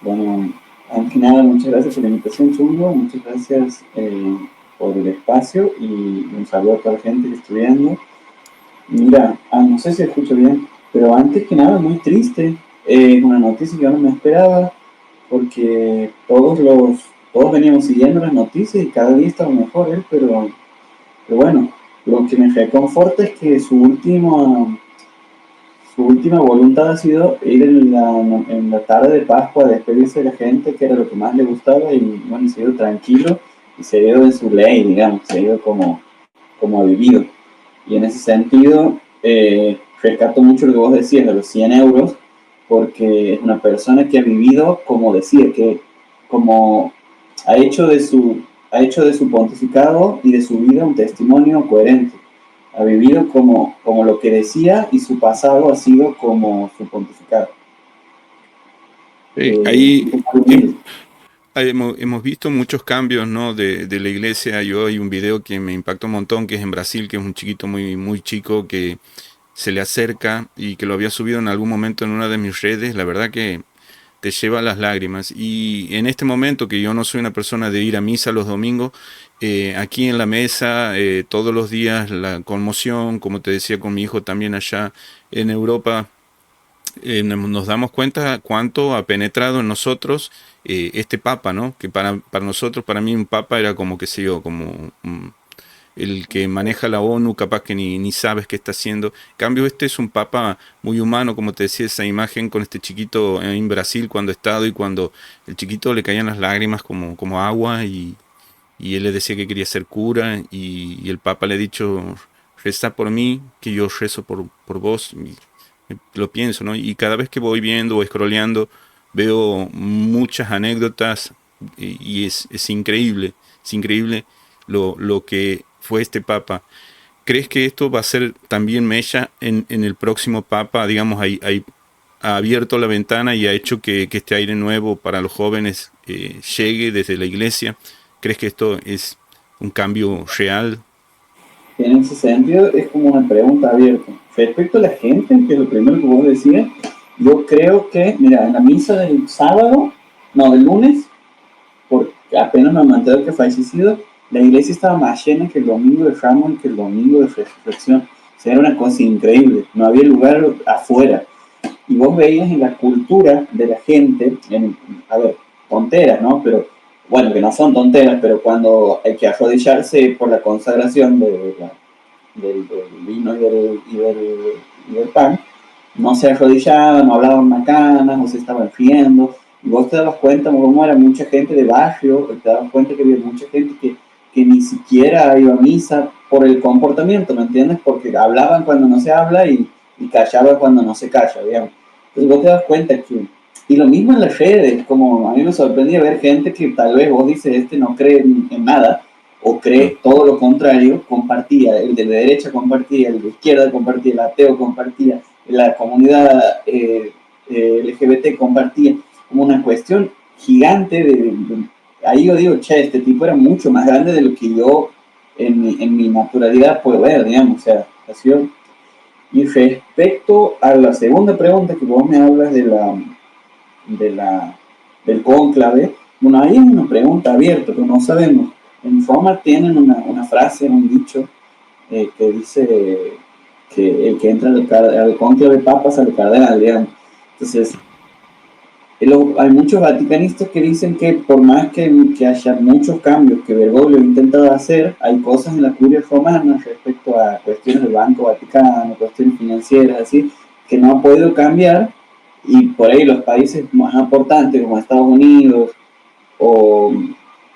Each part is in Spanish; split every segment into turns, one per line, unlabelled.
Bueno, antes que nada, muchas gracias por la invitación, Chungo. Muchas gracias por el espacio y un saludo a toda la gente que está viendo. Mira, no sé si escucho bien, pero antes que nada, muy triste. Es una noticia que yo no me esperaba, porque todos veníamos siguiendo las noticias y cada día estaba mejor él, pero bueno, lo que me reconforta es que su última voluntad ha sido ir en la tarde de Pascua a despedirse de la gente, que era lo que más le gustaba, y bueno, se ha ido tranquilo y se ha ido en su ley, digamos, se ha ido como ha vivido. Y en ese sentido, rescato mucho lo que vos decías de los 100 euros, porque es una persona que ha vivido como decía, que como ha hecho de su pontificado y de su vida un testimonio coherente. Ha vivido como lo que decía y su pasado ha sido como su pontificado.
Ahí
Un poco
hem-
humilde.
hemos visto muchos cambios, ¿no? De la iglesia. Yo hay un video que me impactó un montón, que es en Brasil, que es un chiquito muy, muy chico que se le acerca y que lo había subido en algún momento en una de mis redes. La verdad que te lleva a las lágrimas. Y en este momento que yo no soy una persona de ir a misa los domingos, aquí en la mesa, todos los días la conmoción, como te decía con mi hijo también allá en Europa, nos damos cuenta cuánto ha penetrado en nosotros este papa, ¿no? Que para nosotros, para mí un papa era como, qué sé yo, como el que maneja la ONU, capaz que ni sabes qué está haciendo. En cambio, este es un papa muy humano, como te decía, esa imagen con este chiquito en Brasil cuando he estado y cuando el chiquito le caían las lágrimas como agua y él le decía que quería ser cura y el papa le ha dicho, reza por mí, que yo rezo por vos. Y lo pienso, ¿no? Y cada vez que voy viendo o scrolleando, veo muchas anécdotas y es increíble lo que fue este papa. ¿Crees que esto va a ser también mella en el próximo papa? Digamos, ha abierto la ventana y ha hecho que este aire nuevo para los jóvenes llegue desde la iglesia. ¿Crees que esto es un cambio real?
En ese sentido, es como una pregunta abierta. Respecto a la gente, que es lo primero que vos decías, yo creo que, mira, en la misa del sábado, no, del lunes, porque apenas me mantuve que fallecido, la iglesia estaba más llena que el domingo de Ramos y que el domingo de resurrección. O sea, era una cosa increíble. No había lugar afuera. Y vos veías en la cultura de la gente, a ver, tonteras, ¿no? Pero, bueno, que no son tonteras, pero cuando hay que arrodillarse por la consagración del vino y del pan, no se arrodillaban, no hablaban macanas, no se estaban riendo, y vos te dabas cuenta cómo era mucha gente de barrio, te dabas cuenta que había mucha gente que ni siquiera iba a misa por el comportamiento, ¿me entiendes? Porque hablaban cuando no se habla y callaban cuando no se calla, digamos. Entonces vos te das cuenta que, y lo mismo en las redes, como a mí me sorprendía ver gente que tal vez vos dices, este no cree en nada, o
Mm.
cree todo lo contrario, compartía, el de la derecha compartía, el de izquierda compartía, el ateo compartía, la comunidad LGBT compartía, como una cuestión gigante ahí yo digo, che, este tipo era mucho más grande de lo que yo en mi naturalidad puedo ver, digamos, o sea, ha sido. Y respecto a la segunda pregunta que vos me hablas de la, del cónclave, bueno, ahí es una pregunta abierta, pero no sabemos. En Roma tienen una frase, un dicho, que dice que el que entra al cónclave papa sale cardenal, digamos. Entonces, hay muchos vaticanistas que dicen que por más que haya muchos cambios que Bergoglio ha intentado hacer, hay cosas en la curia romana respecto a cuestiones del Banco Vaticano, cuestiones financieras, así, que no ha podido cambiar, y por ahí los países más importantes como Estados Unidos o,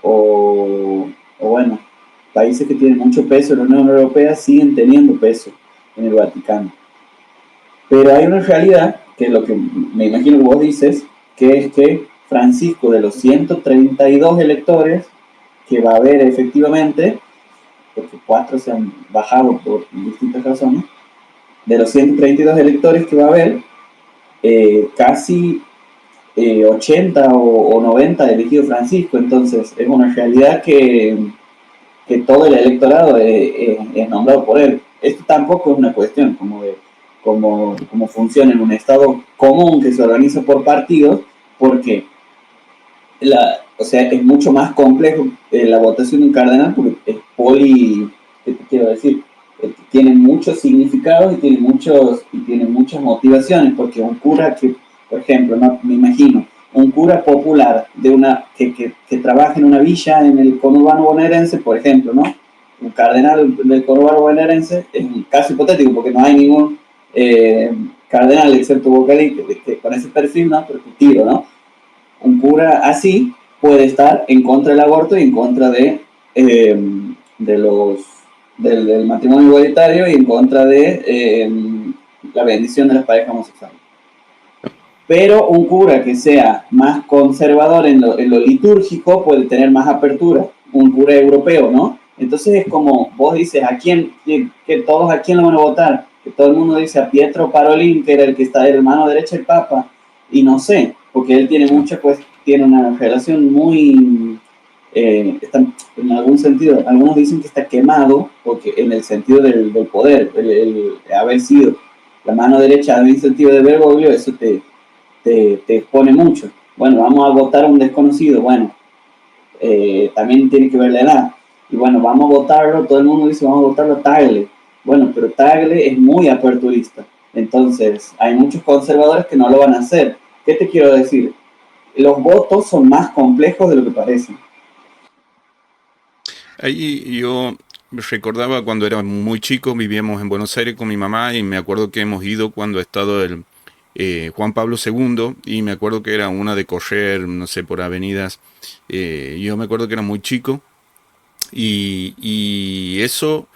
o, o bueno, países que tienen mucho peso en la Unión Europea siguen teniendo peso en el Vaticano. Pero hay una realidad, que es lo que me imagino que vos dices, que es que Francisco, de los 132 electores que va a haber efectivamente, porque 4 se han bajado por distintas razones, de los 132 electores que va a haber, casi 80 o 90 ha elegido Francisco. Entonces es una realidad que todo el electorado es nombrado por él. Esto tampoco es una cuestión como de cómo funciona en un estado común que se organiza por partidos, porque o sea, es mucho más complejo la votación de un cardenal porque es ¿qué te quiero decir? Tiene muchos significados y tiene muchas motivaciones, porque un cura que, por ejemplo, no, me imagino, un cura popular que trabaja en una villa en el conurbano bonaerense, por ejemplo, ¿no? Un cardenal del conurbano bonaerense es un caso hipotético porque no hay ningún cardenal excepto Bocadí que con ese perfil, ¿no? Pero tiro, ¿no? Un cura así puede estar en contra del aborto y en contra de del matrimonio igualitario y en contra de la bendición de las parejas homosexuales. Pero un cura que sea más conservador en lo litúrgico puede tener más apertura, un cura europeo, ¿no? Entonces es como vos dices, que todos a quién lo van a votar, que todo el mundo dice a Pietro Parolin, que era el que está de la mano derecha del Papa, y no sé, porque él tiene tiene una relación muy, en algún sentido, algunos dicen que está quemado, porque en el sentido del poder, el haber sido la mano derecha de un sentido de Bergoglio, eso te expone mucho. Bueno, vamos a votar a un desconocido, bueno, también tiene que ver la edad. Y bueno, vamos a votarlo, todo el mundo dice vamos a votarlo a Tagle. Bueno, pero Tagle es muy aperturista. Entonces, hay muchos conservadores que no lo van a hacer. ¿Qué te quiero decir? Los votos son más complejos de lo que parecen.
Ahí yo recordaba cuando era muy chico, vivíamos en Buenos Aires con mi mamá y me acuerdo que hemos ido cuando ha estado el Juan Pablo II y me acuerdo que era una de correr, no sé, por avenidas. Yo me acuerdo que era muy chico y eso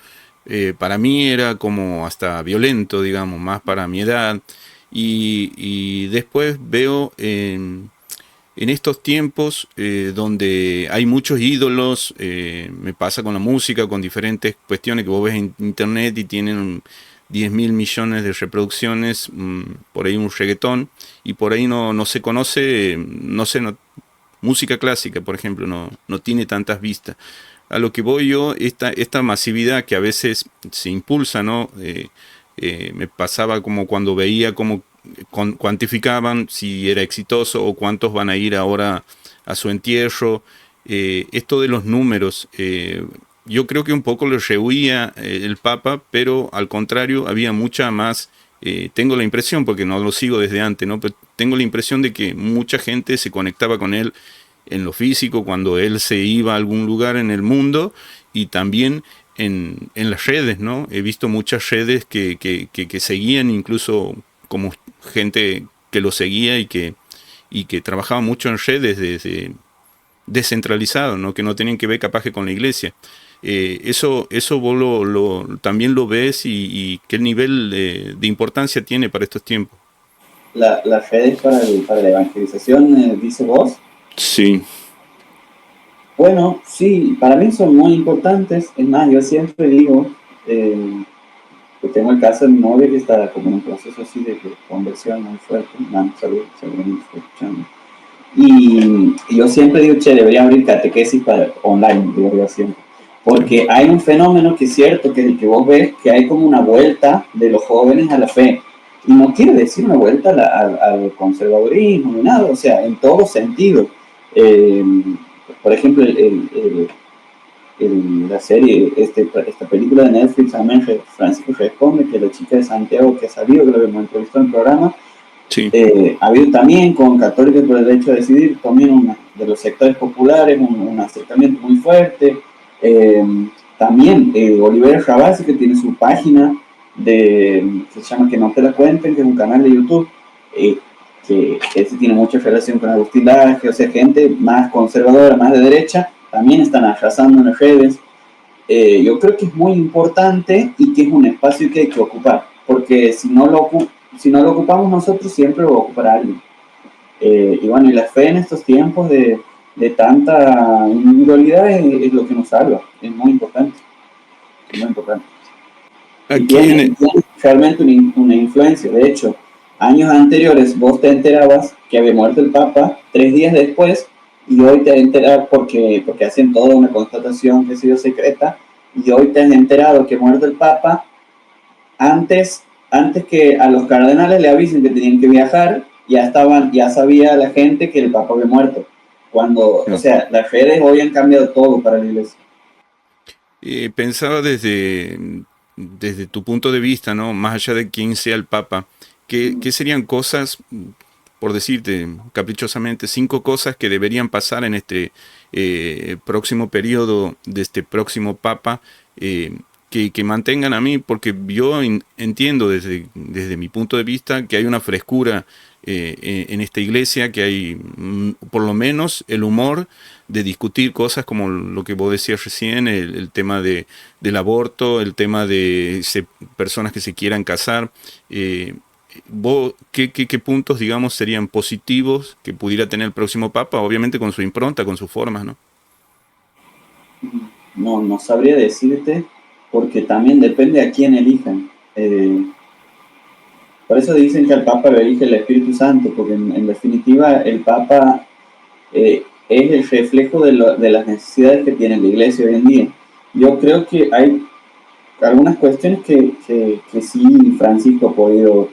para mí era como hasta violento, digamos, más para mi edad. Y después veo en estos tiempos donde hay muchos ídolos, me pasa con la música, con diferentes cuestiones que vos ves en internet y tienen 10.000 millones de reproducciones, por ahí un reggaetón, y por ahí no se conoce, no sé, música clásica, por ejemplo, no tiene tantas vistas. A lo que voy yo, esta masividad que a veces se impulsa, ¿no? Me pasaba como cuando veía cómo cuantificaban si era exitoso o cuántos van a ir ahora a su entierro. Esto de los números, yo creo que un poco lo rehuía el Papa, pero al contrario había mucha más, tengo la impresión, porque no lo sigo desde antes, ¿no? Pero tengo la impresión de que mucha gente se conectaba con él en lo físico, cuando él se iba a algún lugar en el mundo y también en las redes, ¿no? He visto muchas redes que seguían incluso como gente que lo seguía y que trabajaba mucho en redes descentralizado, ¿no? Que no tenían que ver capaz que con la iglesia. Eso vos también lo ves y qué nivel de importancia tiene para estos tiempos.
Las redes para la evangelización, dice vos.
Sí.
Bueno, sí, para mí son muy importantes. Es más, yo siempre digo, que tengo el caso de mi novia que está como en un proceso así de conversión muy fuerte. Salud, seguramente está escuchando. Y yo siempre digo, che, debería abrir catequesis online, digo yo siempre. Porque hay un fenómeno que es cierto, que es el que vos ves, que hay como una vuelta de los jóvenes a la fe. Y no quiere decir una vuelta al conservadurismo ni nada, o sea, en todo sentido. Eh, por ejemplo, la serie, esta película de Netflix, Francisco Responde, que es la chica de Santiago que ha salido, que lo hemos entrevistado en el programa,
Sí.
ha habido también con Católicos por el Derecho a Decidir, también de los sectores populares, un acercamiento muy fuerte. Eh, También Oliver Rabasi, que tiene su página que se llama Que no te la cuenten, que es un canal de YouTube, que ese tiene mucha relación con Agustín Laje, o sea, gente más conservadora, más de derecha, también están arrasando en las redes. Yo creo que es muy importante y que es un espacio que hay que ocupar, porque si no lo ocupamos nosotros, siempre lo va a ocupar alguien. Y bueno, y la fe en estos tiempos de tanta individualidad es lo que nos salva, es muy importante, es muy importante. Y
Aquí
tiene realmente una influencia. De hecho, años anteriores vos te enterabas que había muerto el Papa 3 días después y hoy te has enterado porque hacen toda una constatación que ha sido secreta y hoy te has enterado que muerto el Papa antes, antes que a los cardenales le avisen que tenían que viajar, ya sabía la gente que el Papa había muerto. Cuando, o
No.
sea, las redes hoy han cambiado todo para la iglesia.
Pensaba desde tu punto de vista, ¿no? Más allá de quién sea el Papa, ¿qué serían cosas, por decirte caprichosamente, 5 cosas que deberían pasar en este próximo periodo de este próximo Papa, que mantengan a mí, porque yo entiendo desde mi punto de vista que hay una frescura en esta iglesia, que hay por lo menos el humor de discutir cosas como lo que vos decías recién, el tema del aborto, el tema de personas que se quieran casar. eh, ¿Vos qué puntos, digamos, serían positivos que pudiera tener el próximo Papa? Obviamente con su impronta, con sus formas, ¿no?
No, no sabría decirte, porque también depende a quién elijan. Por eso dicen que al Papa lo elige el Espíritu Santo, porque en definitiva el Papa es el reflejo de las necesidades que tiene la iglesia hoy en día. Yo creo que hay algunas cuestiones que sí Francisco ha podido,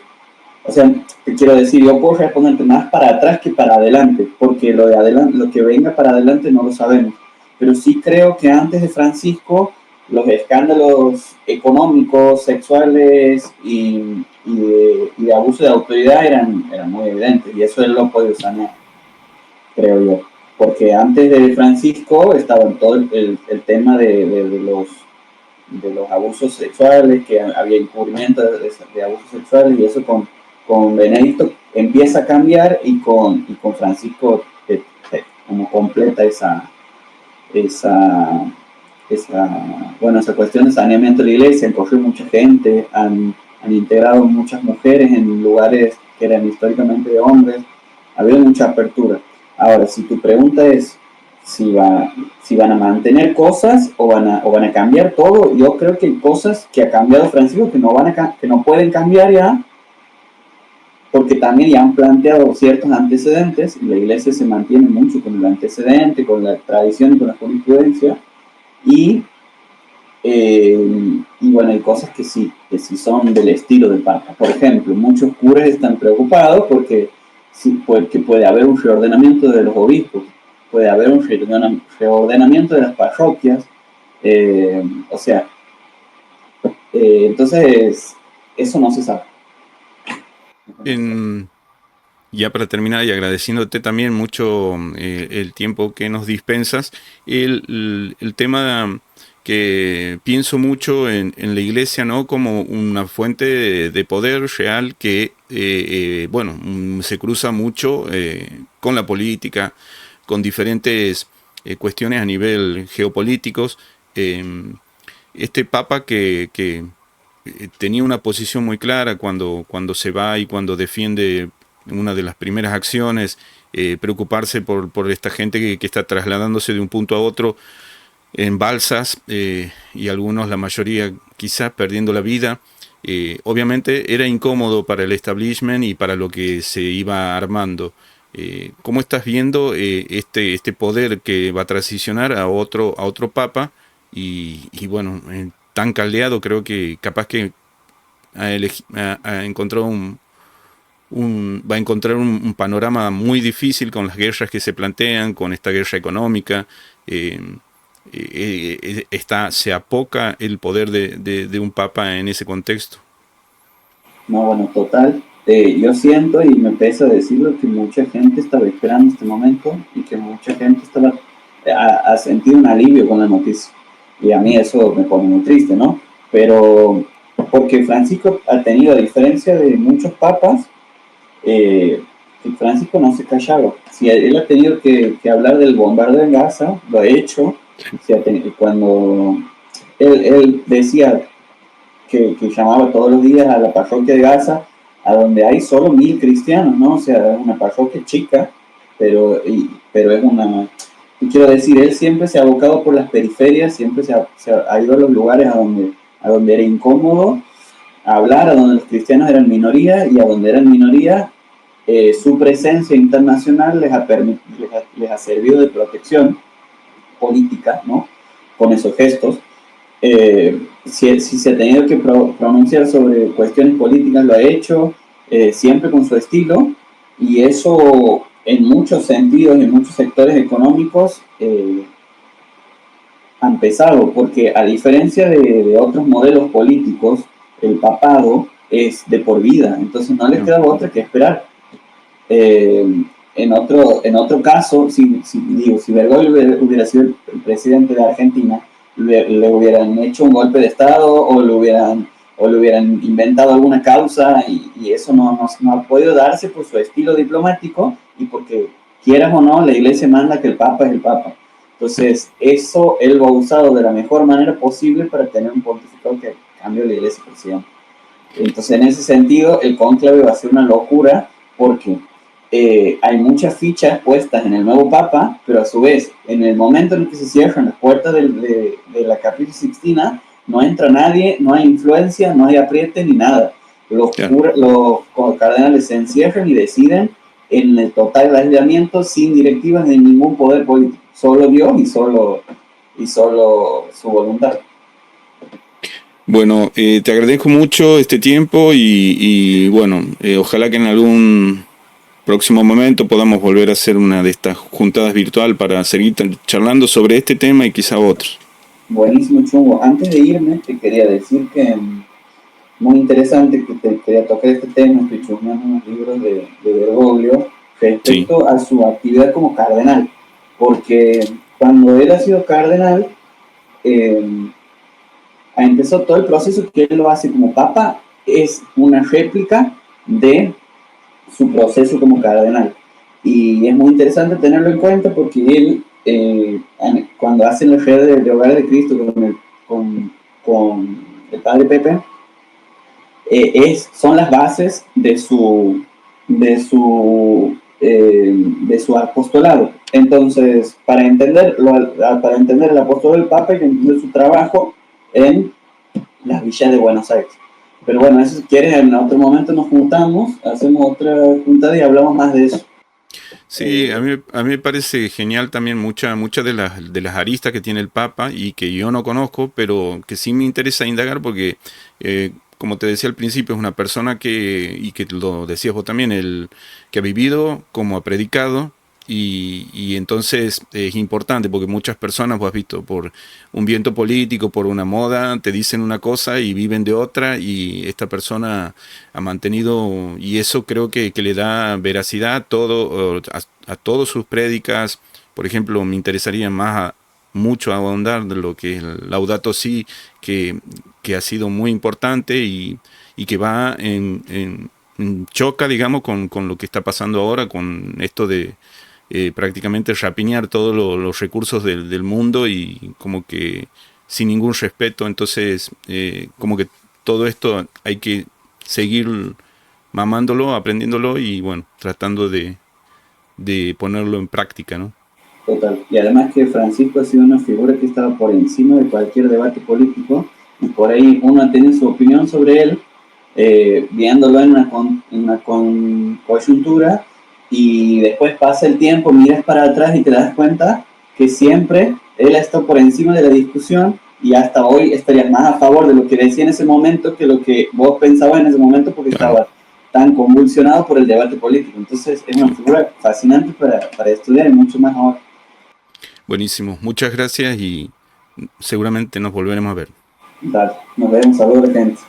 o sea, te quiero decir, yo puedo responderte más para atrás que para adelante, porque lo de adelante, lo que venga para adelante no lo sabemos. Pero sí creo que antes de Francisco los escándalos económicos, sexuales y de abuso de autoridad eran muy evidentes, y eso él lo ha podido sanear, creo yo. Porque antes de Francisco estaba todo el tema de los abusos sexuales, que había encubrimiento de abusos sexuales, y eso con Benedicto empieza a cambiar, y con Francisco como completa esa, esa cuestión de saneamiento de la iglesia. Han cogido mucha gente, han integrado muchas mujeres en lugares que eran históricamente de hombres, ha habido mucha apertura. Ahora, si tu pregunta es si van a mantener cosas o van a cambiar todo, yo creo que hay cosas que ha cambiado Francisco que no pueden cambiar ya, porque también ya han planteado ciertos antecedentes, y la iglesia se mantiene mucho con el antecedente, con la tradición y con la jurisprudencia, y, y bueno, hay cosas que sí son del estilo del Papa. Por ejemplo, muchos curas están preocupados porque puede haber un reordenamiento de los obispos, puede haber un reordenamiento de las parroquias, o sea, entonces eso no se sabe.
En, ya para terminar y agradeciéndote también mucho el tiempo que nos dispensas, el tema que pienso mucho en la iglesia, ¿no? Como una fuente de poder real que, bueno, se cruza mucho con la política, con diferentes cuestiones a nivel geopolíticos. Eh, este papa que tenía una posición muy clara cuando se va y cuando defiende una de las primeras acciones, preocuparse por esta gente que está trasladándose de un punto a otro en balsas, y algunos, la mayoría, quizás perdiendo la vida. Obviamente era incómodo para el establishment y para lo que se iba armando. ¿Cómo estás viendo este poder que va a transicionar a otro papa? Y bueno, tan caldeado, creo que capaz que ha encontrado va a encontrar un panorama muy difícil con las guerras que se plantean, con esta guerra económica. eh, se apoca el poder de un papa en ese contexto.
No, bueno, total. Yo siento, y me pesa decirlo, que mucha gente estaba esperando este momento, y que mucha gente ha sentido un alivio con la noticia. Y a mí eso me pone muy triste, ¿no? Pero porque Francisco ha tenido, a diferencia de muchos papas, que Francisco no se callaba. Si él ha tenido que hablar del bombardeo en Gaza, lo ha hecho. Cuando él decía que llamaba todos los días a la parroquia de Gaza, a donde hay solo 1.000 cristianos, ¿no? O sea, es una parroquia chica, pero es una... Y quiero decir, él siempre se ha abocado por las periferias, siempre se ha ido a los lugares a donde era incómodo hablar, a donde los cristianos eran minoría, y a donde eran minoría, su presencia internacional les ha servido de protección política, ¿no? Con esos gestos. Si se ha tenido que pronunciar sobre cuestiones políticas, lo ha hecho, siempre con su estilo, y eso en muchos sentidos, en muchos sectores económicos, han pesado, porque a diferencia de otros modelos políticos, el papado es de por vida, entonces no les queda otra que esperar. En otro caso, si Bergoglio hubiera sido el presidente de Argentina, le hubieran hecho un golpe de Estado o le hubieran inventado alguna causa y eso no ha podido darse por su estilo diplomático y porque, quieras o no, la iglesia manda que el Papa es el Papa. Entonces, eso él lo ha usado de la mejor manera posible para tener un pontificado que cambie la iglesia por siempre. Entonces, en ese sentido, el cónclave va a ser una locura porque hay muchas fichas puestas en el nuevo Papa, pero a su vez, en el momento en el que se cierran las puertas de la Capilla Sixtina, no entra nadie, no hay influencia, no hay apriete ni nada. Los cardenales se encierran y deciden en el total aislamiento, sin directivas de ningún poder político. Solo Dios y solo su voluntad.
Bueno, te agradezco mucho este tiempo y bueno, ojalá que en algún próximo momento podamos volver a hacer una de estas juntadas virtual para seguir charlando sobre este tema y quizá otros.
Buenísimo, Chungo. Antes de irme, te quería decir que muy interesante que te quería tocar este tema, estoy chusmeando unos libros de Bergoglio respecto a su actividad como cardenal, porque cuando él ha sido cardenal, empezó todo el proceso que él lo hace como papa, es una réplica de su proceso como cardenal. Y es muy interesante tenerlo en cuenta porque él, cuando hace la red de Hogares de Cristo con el padre Pepe, son las bases de su apostolado. Entonces, para entender el apostolado del Papa hay que entender su trabajo en las villas de Buenos Aires. Pero bueno, eso, si quieres, en otro momento nos juntamos, hacemos otra juntada y hablamos más de eso.
Sí, a mí me parece genial también muchas de las aristas que tiene el Papa y que yo no conozco, pero que sí me interesa indagar porque, como te decía al principio, es una persona y que lo decías vos también, que ha vivido como ha predicado. Y entonces es importante porque muchas personas, vos has visto, por un viento político, por una moda, te dicen una cosa y viven de otra y esta persona ha mantenido, y eso creo que le da veracidad a todas sus prédicas. Por ejemplo, me interesaría mucho ahondar de lo que es el Laudato Si, que ha sido muy importante y que va choca, digamos, con lo que está pasando ahora, con esto de prácticamente rapiñar todos los recursos del mundo y como que sin ningún respeto. Entonces, como que todo esto hay que seguir mamándolo, aprendiéndolo y bueno, tratando de ponerlo en práctica, ¿no?
Total. Y además que Francisco ha sido una figura que estaba por encima de cualquier debate político y por ahí uno tiene su opinión sobre él, viéndolo en una coyuntura, y después pasa el tiempo, miras para atrás y te das cuenta que siempre él ha estado por encima de la discusión y hasta hoy estarías más a favor de lo que decía en ese momento que lo que vos pensabas en ese momento porque estabas tan convulsionado por el debate político. Entonces es una figura fascinante para estudiar y mucho más ahora.
Buenísimo, muchas gracias y seguramente nos volveremos a ver.
Dale, nos vemos, saludos, gente.